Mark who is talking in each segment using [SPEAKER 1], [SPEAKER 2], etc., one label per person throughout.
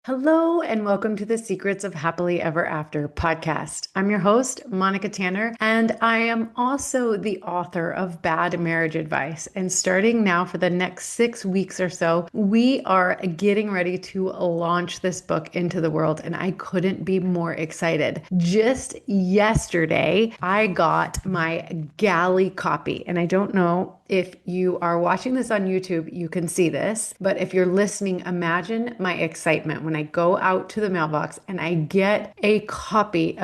[SPEAKER 1] Hello, and welcome to the Secrets of Happily Ever After podcast. I'm your host, Monica Tanner, and I am also the author of Bad Marriage Advice. And starting now for the next 6 weeks or so, we are getting ready to launch this book into the world, and I couldn't be more excited. Just yesterday, I got my galley copy, and I don't know if you are watching this on YouTube, you can see this. But if you're listening, imagine my excitement when I go out to the mailbox and I get a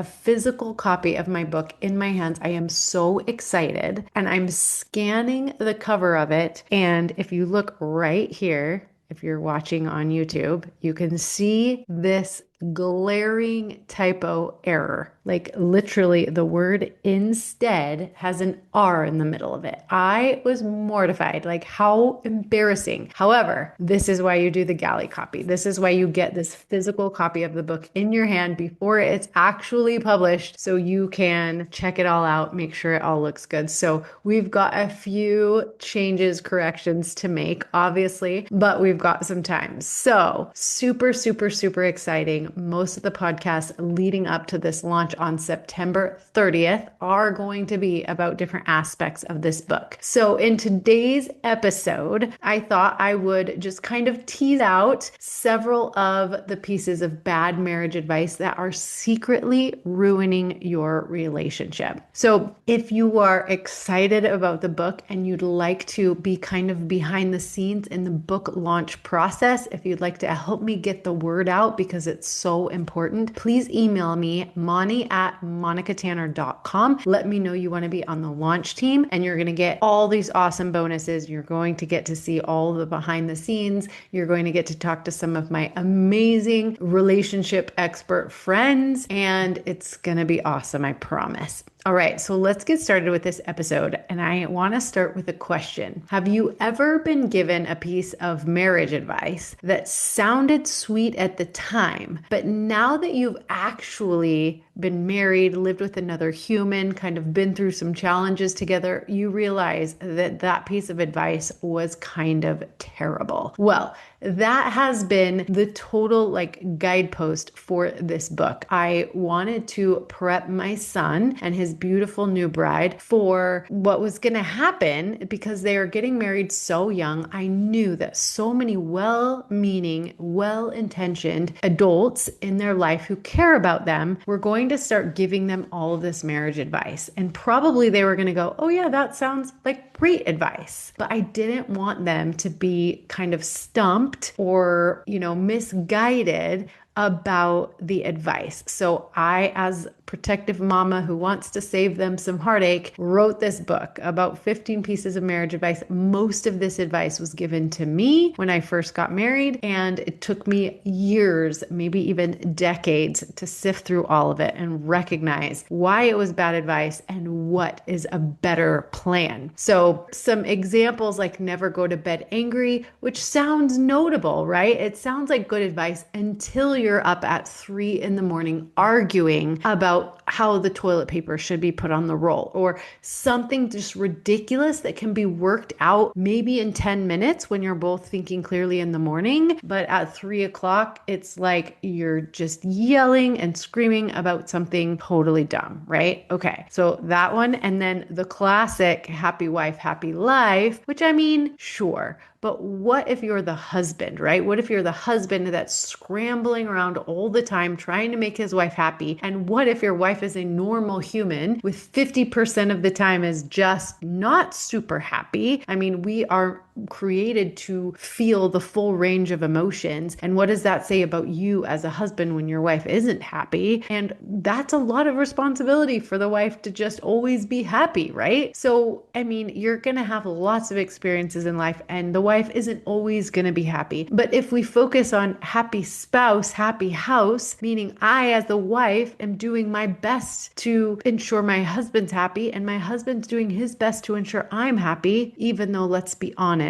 [SPEAKER 1] physical copy of my book in my hands. I am so excited and I'm scanning the cover of it. And if you look right here, if you're watching on YouTube, you can see this glaring typo error. Like literally, the word instead has an R in the middle of it. I was mortified. Like, how embarrassing. However, this is why you do the galley copy. This is why you get this physical copy of the book in your hand before it's actually published so you can check it all out, make sure it all looks good. So we've got a few changes, corrections to make, obviously, but we've got some time. So super, super, super exciting. Most of the podcasts leading up to this launch on September 30th are going to be about different aspects of this book. So in today's episode, I thought I would just kind of tease out several of the pieces of bad marriage advice that are secretly ruining your relationship. So if you are excited about the book and you'd like to be kind of behind the scenes in the book launch process, if you'd like to help me get the word out because it's so important, please email me, moni@monicatanner.com. Let me know you want to be on the launch team and you're going to get all these awesome bonuses. You're going to get to see all the behind the scenes. You're going to get to talk to some of my amazing relationship expert friends, and it's going to be awesome, I promise. All right, so let's get started with this episode. And I want to start with a question. Have you ever been given a piece of marriage advice that sounded sweet at the time, but now that you've actually been married, lived with another human, kind of been through some challenges together, you realize that that piece of advice was kind of terrible? Well, that has been the total guidepost for this book. I wanted to prep my son and his beautiful new bride for what was going to happen because they are getting married so young. I knew that so many well-meaning, well-intentioned adults in their life who care about them were going to start giving them all of this marriage advice. And probably they were going to go, oh yeah, that sounds like great advice. But I didn't want them to be kind of stumped or, misguided about the advice. So I, as protective mama who wants to save them some heartache, wrote this book about 15 pieces of marriage advice. Most of this advice was given to me when I first got married, and it took me years, maybe even decades, to sift through all of it and recognize why it was bad advice and what is a better plan. So some examples like never go to bed angry, which sounds notable, right? It sounds like good advice until you're up at 3 a.m. arguing about how the toilet paper should be put on the roll, or something just ridiculous that can be worked out maybe in 10 minutes when you're both thinking clearly in the morning. But at 3 o'clock, it's like you're just yelling and screaming about something totally dumb, right? Okay, so that one. And then the classic happy wife, happy life, which I mean, sure. But what if you're the husband, right? What if you're the husband that's scrambling around all the time trying to make his wife happy? And what if your wife is a normal human with 50% of the time is just not super happy? I mean, we are created to feel the full range of emotions. And what does that say about you as a husband when your wife isn't happy? And that's a lot of responsibility for the wife to just always be happy, right? So, I mean, you're going to have lots of experiences in life, and the wife isn't always going to be happy. But if we focus on happy spouse, happy house, meaning I, as the wife, am doing my best to ensure my husband's happy, and my husband's doing his best to ensure I'm happy, even though, let's be honest,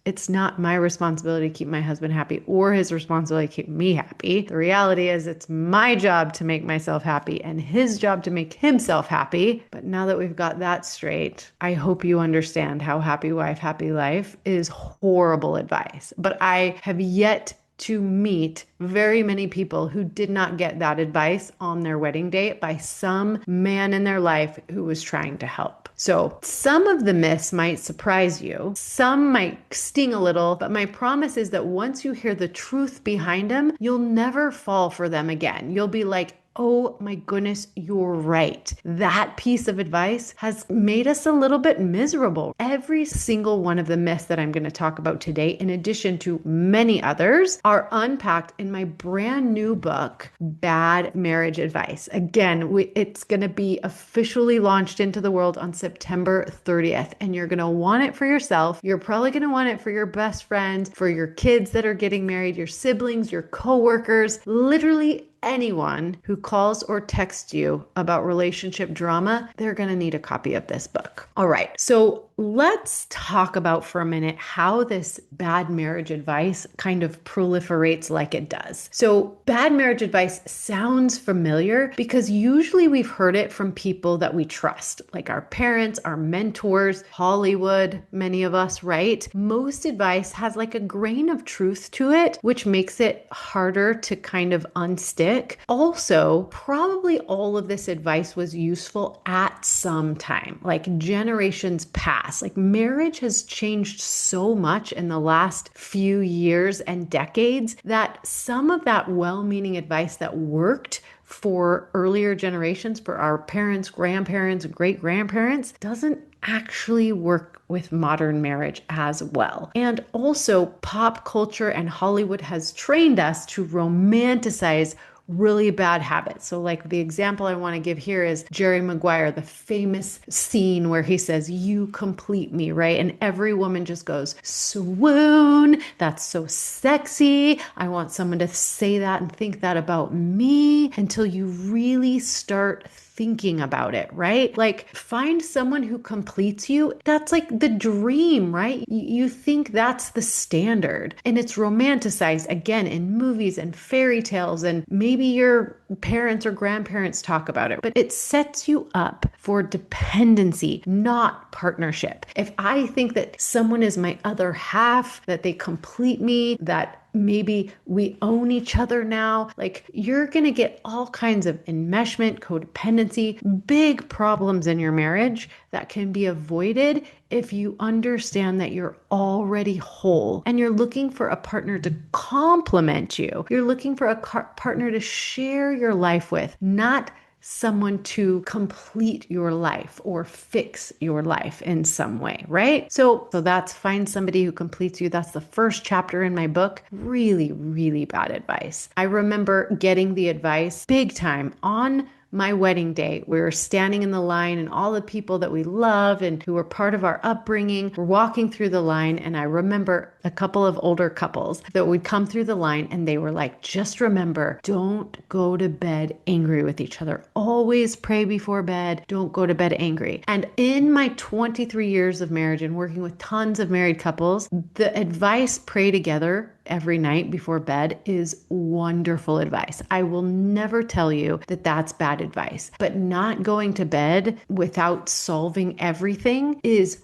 [SPEAKER 1] it's not my responsibility to keep my husband happy or his responsibility to keep me happy. The reality is it's my job to make myself happy and his job to make himself happy. But now that we've got that straight, I hope you understand how happy wife, happy life is horrible advice. But I have yet to meet very many people who did not get that advice on their wedding day by some man in their life who was trying to help. So some of the myths might surprise you. Some might sting a little, but my promise is that once you hear the truth behind them, you'll never fall for them again. You'll be like, oh my goodness, you're right. That piece of advice has made us a little bit miserable. Every single one of the myths that I'm going to talk about today, in addition to many others, are unpacked in my brand new book, Bad Marriage Advice. Again, it's going to be officially launched into the world on September 30th, and you're going to want it for yourself. You're probably going to want it for your best friend, for your kids that are getting married, your siblings, your coworkers, literally anyone who calls or texts you about relationship drama, they're going to need a copy of this book. All right. So let's talk about for a minute how this bad marriage advice kind of proliferates like it does. So bad marriage advice sounds familiar because usually we've heard it from people that we trust, like our parents, our mentors, Hollywood, many of us, right? Most advice has like a grain of truth to it, which makes it harder to kind of unstick. Also, probably all of this advice was useful at some time, like generations past. Like marriage has changed so much in the last few years and decades that some of that well-meaning advice that worked for earlier generations, for our parents, grandparents, great-grandparents, doesn't actually work with modern marriage as well. And also, pop culture and Hollywood has trained us to romanticize really bad habits. So like the example I want to give here is Jerry Maguire, the famous scene where he says, "You complete me," right? And every woman just goes, "Swoon, that's so sexy. I want someone to say that and think that about me," until you really start thinking about it, right? Like find someone who completes you. That's like the dream, right? You think that's the standard, and it's romanticized again in movies and fairy tales, and maybe your parents or grandparents talk about it, but it sets you up for dependency, not partnership. If I think that someone is my other half, that they complete me, that maybe we own each other now, like you're going to get all kinds of enmeshment, codependency, big problems in your marriage that can be avoided if you understand that you're already whole and you're looking for a partner to complement you. You're looking for a partner to share your life with, not someone to complete your life or fix your life in some way, right? So that's find somebody who completes you. That's the first chapter in my book. Really, really bad advice. I remember getting the advice big time on my wedding day. We were standing in the line, and all the people that we love and who were part of our upbringing were walking through the line. And I remember a couple of older couples that would come through the line, and they were like, "Just remember, don't go to bed angry with each other. Always pray before bed. Don't go to bed angry." And in my 23 years of marriage and working with tons of married couples, the advice, pray together every night before bed, is wonderful advice. I will never tell you that that's bad advice, but not going to bed without solving everything is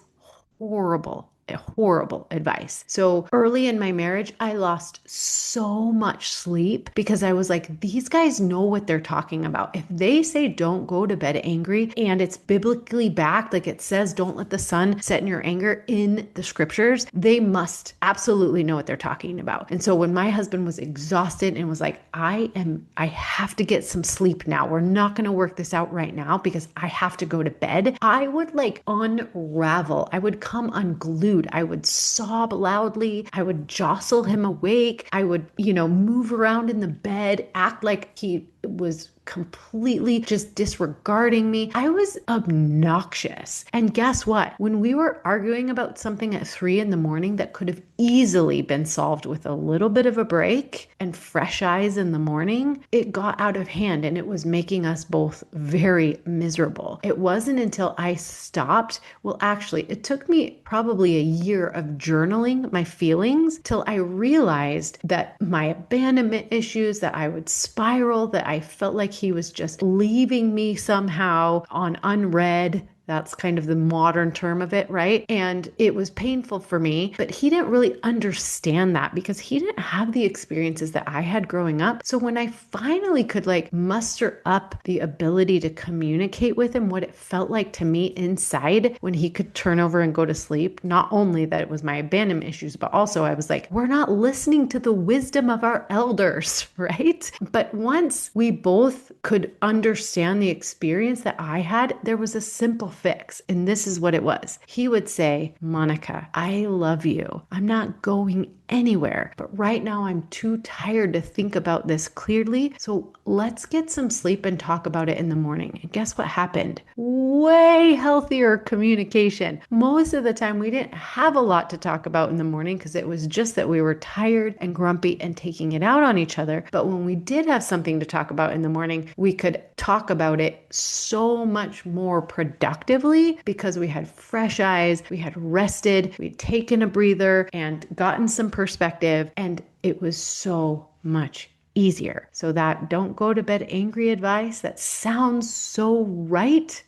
[SPEAKER 1] horrible advice. So early in my marriage, I lost so much sleep because I was like, these guys know what they're talking about. If they say don't go to bed angry and it's biblically backed, like it says, don't let the sun set in your anger in the scriptures, they must absolutely know what they're talking about. And so when my husband was exhausted and was like, I have to get some sleep now. We're not going to work this out right now because I have to go to bed. I would like unravel. I would come unglued. I would sob loudly. I would jostle him awake. I would, move around in the bed, act like he was completely just disregarding me. I was obnoxious. And guess what? When we were arguing about something at 3 a.m. that could have easily been solved with a little bit of a break and fresh eyes in the morning, it got out of hand and it was making us both very miserable. It wasn't until I stopped. Well, actually, it took me probably a year of journaling my feelings till I realized that my abandonment issues, that I would spiral, that I felt like he was just leaving me somehow on unread, That's kind of the modern term of it, right? And it was painful for me, but he didn't really understand that because he didn't have the experiences that I had growing up. So when I finally could like muster up the ability to communicate with him what it felt like to me inside when he could turn over and go to sleep, not only that it was my abandonment issues, but also I was like, we're not listening to the wisdom of our elders, right? But once we both could understand the experience that I had, there was a simple fix. And this is what it was. He would say, Monica, I love you. I'm not going anywhere, but right now I'm too tired to think about this clearly. So let's get some sleep and talk about it in the morning. And guess what happened? Way healthier communication. Most of the time, we didn't have a lot to talk about in the morning because it was just that we were tired and grumpy and taking it out on each other. But when we did have something to talk about in the morning, we could talk about it so much more productively because we had fresh eyes, we had rested, we'd taken a breather and gotten some perspective, and it was so much easier. So that don't go to bed angry advice that sounds so right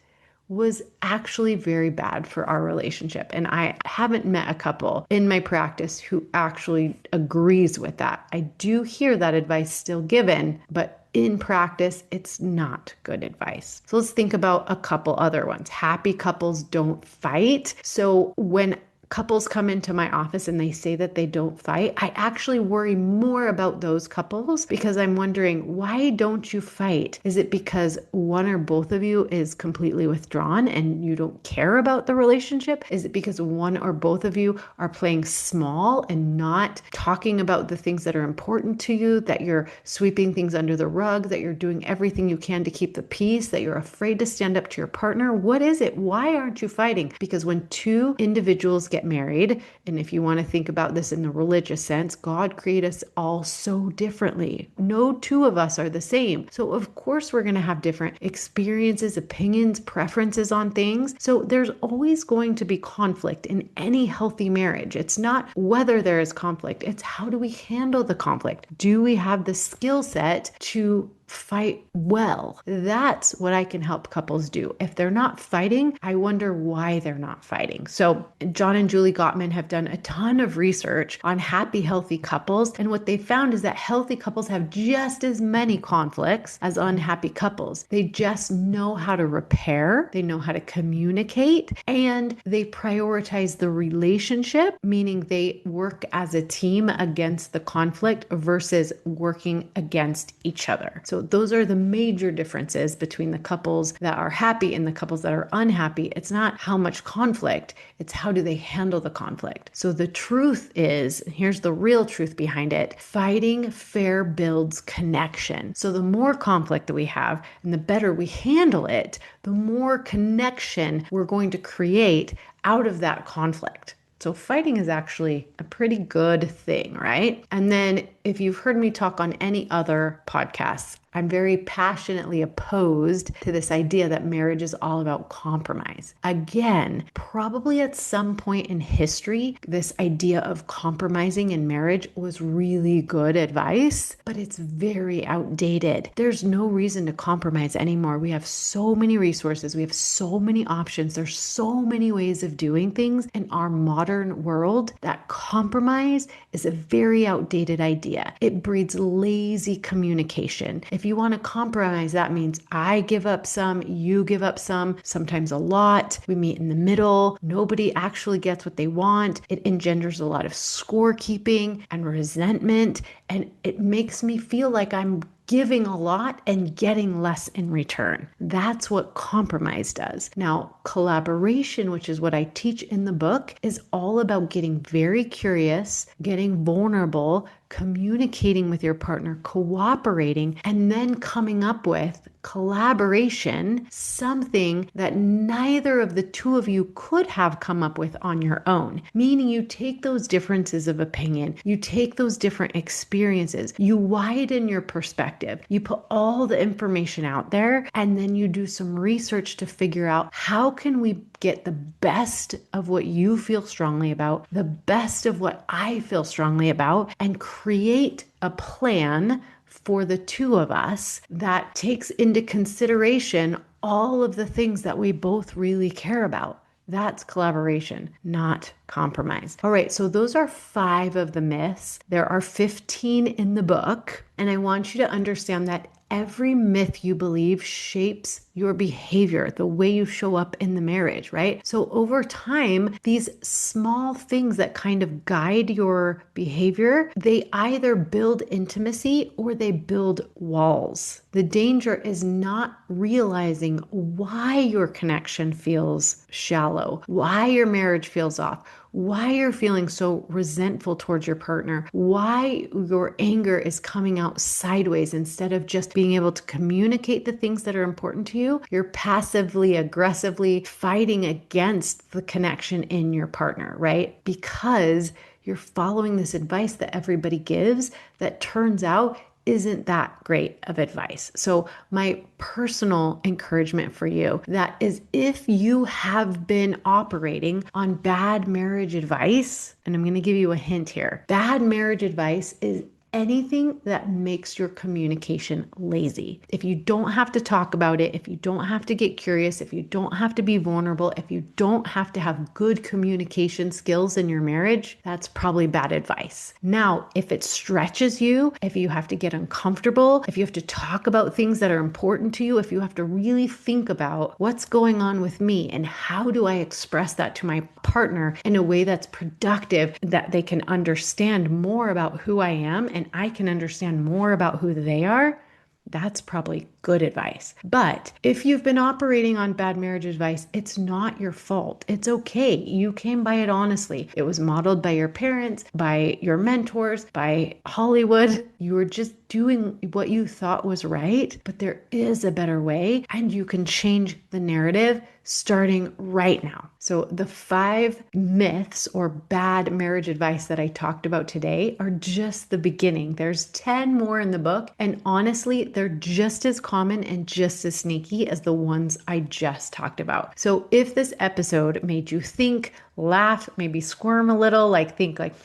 [SPEAKER 1] was actually very bad for our relationship. And I haven't met a couple in my practice who actually agrees with that. I do hear that advice still given, but in practice, it's not good advice. So let's think about a couple other ones. Happy couples don't fight. So when couples come into my office and they say that they don't fight, I actually worry more about those couples because I'm wondering, why don't you fight? Is it because one or both of you is completely withdrawn and you don't care about the relationship? Is it because one or both of you are playing small and not talking about the things that are important to you, that you're sweeping things under the rug, that you're doing everything you can to keep the peace, that you're afraid to stand up to your partner? What is it? Why aren't you fighting? Because when two individuals get married, and if you want to think about this in the religious sense, God created us all so differently. No two of us are the same. So of course we're going to have different experiences, opinions, preferences on things. So there's always going to be conflict in any healthy marriage. It's not whether there is conflict, it's how do we handle the conflict? Do we have the skill set to fight well? That's what I can help couples do. If they're not fighting, I wonder why they're not fighting. So John and Julie Gottman have done a ton of research on happy, healthy couples. And what they found is that healthy couples have just as many conflicts as unhappy couples. They just know how to repair, they know how to communicate, and they prioritize the relationship, meaning they work as a team against the conflict versus working against each other. So those are the major differences between the couples that are happy and the couples that are unhappy. It's not how much conflict, it's how do they handle the conflict. So the truth is, here's the real truth behind it, fighting fair builds connection. So the more conflict that we have and the better we handle it, the more connection we're going to create out of that conflict. So fighting is actually a pretty good thing, right? And then if you've heard me talk on any other podcasts, I'm very passionately opposed to this idea that marriage is all about compromise. Again, probably at some point in history, this idea of compromising in marriage was really good advice, but it's very outdated. There's no reason to compromise anymore. We have so many resources. We have so many options. There's so many ways of doing things in our modern world that compromise is a very outdated idea. It breeds lazy communication. If you want to compromise, that means I give up some, you give up some, sometimes a lot. We meet in the middle. Nobody actually gets what they want. It engenders a lot of scorekeeping and resentment, and it makes me feel like I'm giving a lot and getting less in return. That's what compromise does. Now, collaboration, which is what I teach in the book, is all about getting very curious, getting vulnerable, communicating with your partner, cooperating, and then coming up with collaboration, something that neither of the two of you could have come up with on your own. Meaning you take those differences of opinion, you take those different experiences, you widen your perspective, you put all the information out there, and then you do some research to figure out how can we get the best of what you feel strongly about, the best of what I feel strongly about, and create a plan for the two of us that takes into consideration all of the things that we both really care about. That's collaboration, not compromise. All right, so those are 5 of the myths. There are 15 in the book, and I want you to understand that every myth you believe shapes your behavior, the way you show up in the marriage, right? So over time, these small things that kind of guide your behavior, they either build intimacy or they build walls. The danger is not realizing why your connection feels shallow, why your marriage feels off, why you're feeling so resentful towards your partner, why your anger is coming out sideways instead of just being able to communicate the things that are important to you. You're passively, aggressively fighting against the connection in your partner, right? Because you're following this advice that everybody gives that turns out isn't that great of advice. So my personal encouragement for you, that is, if you have been operating on bad marriage advice, and I'm going to give you a hint here. Bad marriage advice is anything that makes your communication lazy. If you don't have to talk about it, if you don't have to get curious, if you don't have to be vulnerable, if you don't have to have good communication skills in your marriage, that's probably bad advice. Now, if it stretches you, if you have to get uncomfortable, if you have to talk about things that are important to you, if you have to really think about what's going on with me and how do I express that to my partner in a way that's productive, that they can understand more about who I am and I can understand more about who they are, that's probably good advice. But if you've been operating on bad marriage advice, it's not your fault. It's okay. You came by it honestly. It was modeled by your parents, by your mentors, by Hollywood. You were just doing what you thought was right, but there is a better way, and you can change the narrative starting right now. So the 5 myths or bad marriage advice that I talked about today are just the beginning. There's 10 more in the book, and honestly, they're just as common and just as sneaky as the ones I just talked about. So if this episode made you think, laugh, maybe squirm a little, like think like,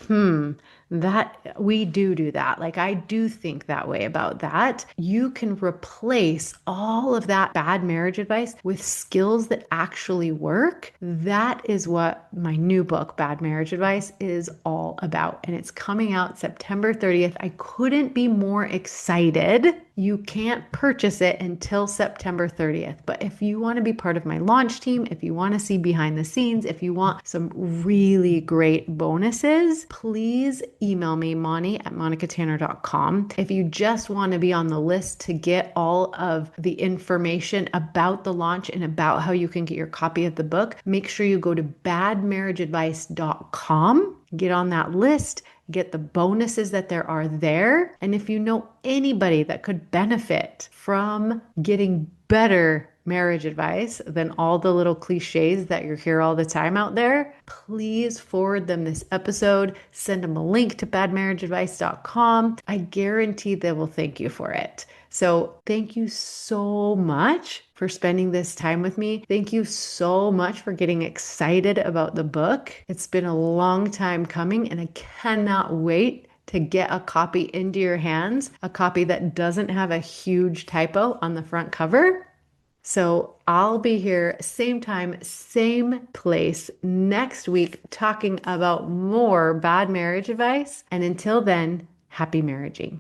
[SPEAKER 1] that we do that. Like I do think that way about that. You can replace all of that bad marriage advice with skills that actually work. That is what my new book, Bad Marriage Advice, is all about. And it's coming out September 30th. I couldn't be more excited. You can't purchase it until September 30th. But if you want to be part of my launch team, if you want to see behind the scenes, if you want some really great bonuses, please email me, Moni@monicatanner.com. If you just want to be on the list to get all of the information about the launch and about how you can get your copy of the book, make sure you go to badmarriageadvice.com, get on that list, get the bonuses that there are there. And if you know anybody that could benefit from getting better marriage advice than all the little cliches that you hear all the time out there, please forward them this episode. Send them a link to badmarriageadvice.com. I guarantee they will thank you for it. So thank you so much for spending this time with me. Thank you so much for getting excited about the book. It's been a long time coming, and I cannot wait to get a copy into your hands, a copy that doesn't have a huge typo on the front cover. So I'll be here same time, same place next week talking about more bad marriage advice. And until then, happy marriaging.